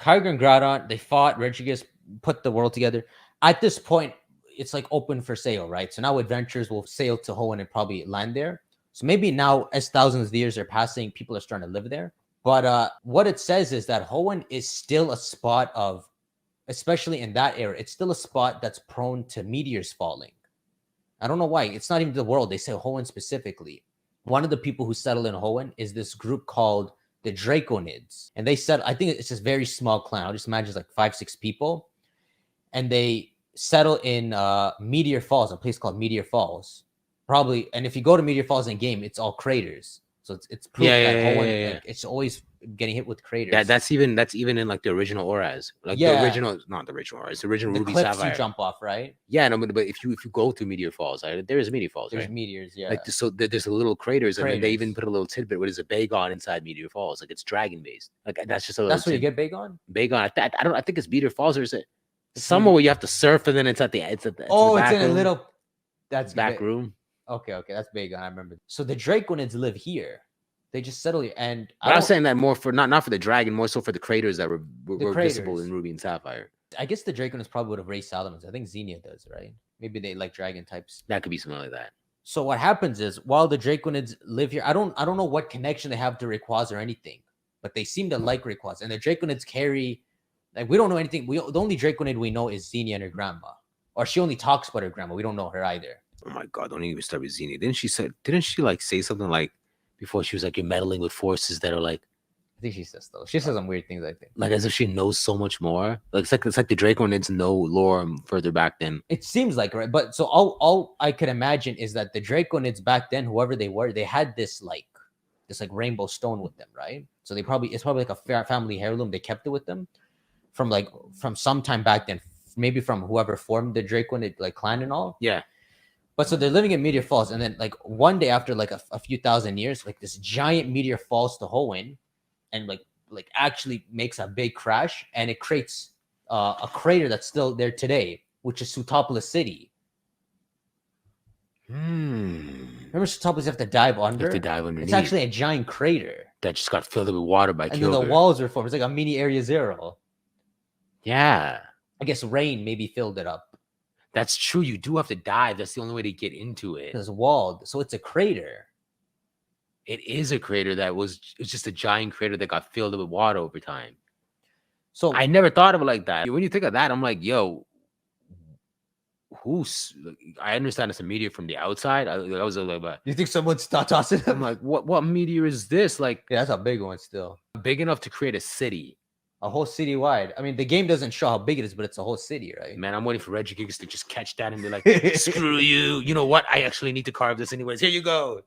Kyogre and Groudon, they fought. Regigigas put the world together. At this point, it's like open for sale, right? So now adventurers will sail to Hoenn and probably land there. So maybe now, as thousands of years are passing, people are starting to live there. But what it says is that Hoenn is still a spot of, especially in that era, it's still a spot that's prone to meteors falling. I don't know why. It's not even the world. They say Hoenn specifically. One of the people who settle in Hoenn is this group called the Draconids. And they said, I think it's just very small clan. I'll just imagine it's like 5-6 people. And they settle in Meteor Falls, a place called Meteor Falls. Probably, and if you go to Meteor Falls in game, it's all craters. So it's proof that Hoenn, like, it's always getting hit with craters. Yeah, that's even in like the original auras, like the original, not the original auras, the original Ruby Sapphire. You jump off, right? Yeah, no, but if you go through Meteor Falls, there is Meteor Falls. There's meteors, yeah. Like so, there's a little craters, and then they even put a little tidbit. What is a Bagon inside Meteor Falls? Like it's dragon based. Like that's just a little. That's where you get Bagon. Bagon, I think it's Meteor Falls, or is it somewhere where you have to surf, and then it's at the it's in a little. That's back room. Okay, that's Bagon. I remember. So the Draconids live here. They just settle here, and I was saying that more for not for the dragon, more so for the craters that were visible in Ruby and Sapphire. I guess the Draconids probably would have raised Salamence. I think Xenia does, right? Maybe they like dragon types. That could be something like that. So what happens is, while the Draconids live here, I don't know what connection they have to Rayquaza or anything, but they seem to like Rayquaza, and the Draconids carry, like, we don't know anything. The only Draconid we know is Xenia and her grandma, or she only talks about her grandma. We don't know her either. Oh my god! Don't even start with Xenia. Didn't she like say something like? Before she was like, you're meddling with forces that are like, I think she says though. She says some weird things. I think like as if she knows so much more. Like it's like the Draconids know lore further back then. It seems like, right? But so all I could imagine is that the Draconids back then, whoever they were, they had this rainbow stone with them, right? So it's probably like a family heirloom. They kept it with them from some time back then, maybe from whoever formed the Draconid like clan and all. Yeah. But so they're living in Meteor Falls, and then like one day after like a few thousand years, like this giant meteor falls to Hoenn, and like actually makes a big crash, and it creates a crater that's still there today, which is Sootopolis City. Remember Sootopolis, you have to dive under? You have to dive underneath. It's actually a giant crater that just got filled up with water by Kyogre. And then the walls are formed. It's like a mini Area Zero. Yeah. I guess rain maybe filled it up. That's true. You do have to dive. That's the only way to get into it. It's walled. So it's a crater. It is a crater it's just a giant crater that got filled up with water over time. So I never thought of it like that. When you think of that, I'm like, yo, I understand it's a meteor from the outside. I was like, you think someone's tossing it? I'm like, what meteor is this? Like, yeah, that's a big one still. Big enough to create a city. A whole city wide. I mean, the game doesn't show how big it is, but it's a whole city, right? Man, I'm waiting for Regigigas to just catch that and be like, screw you. You know what? I actually need to carve this anyways. Here you go.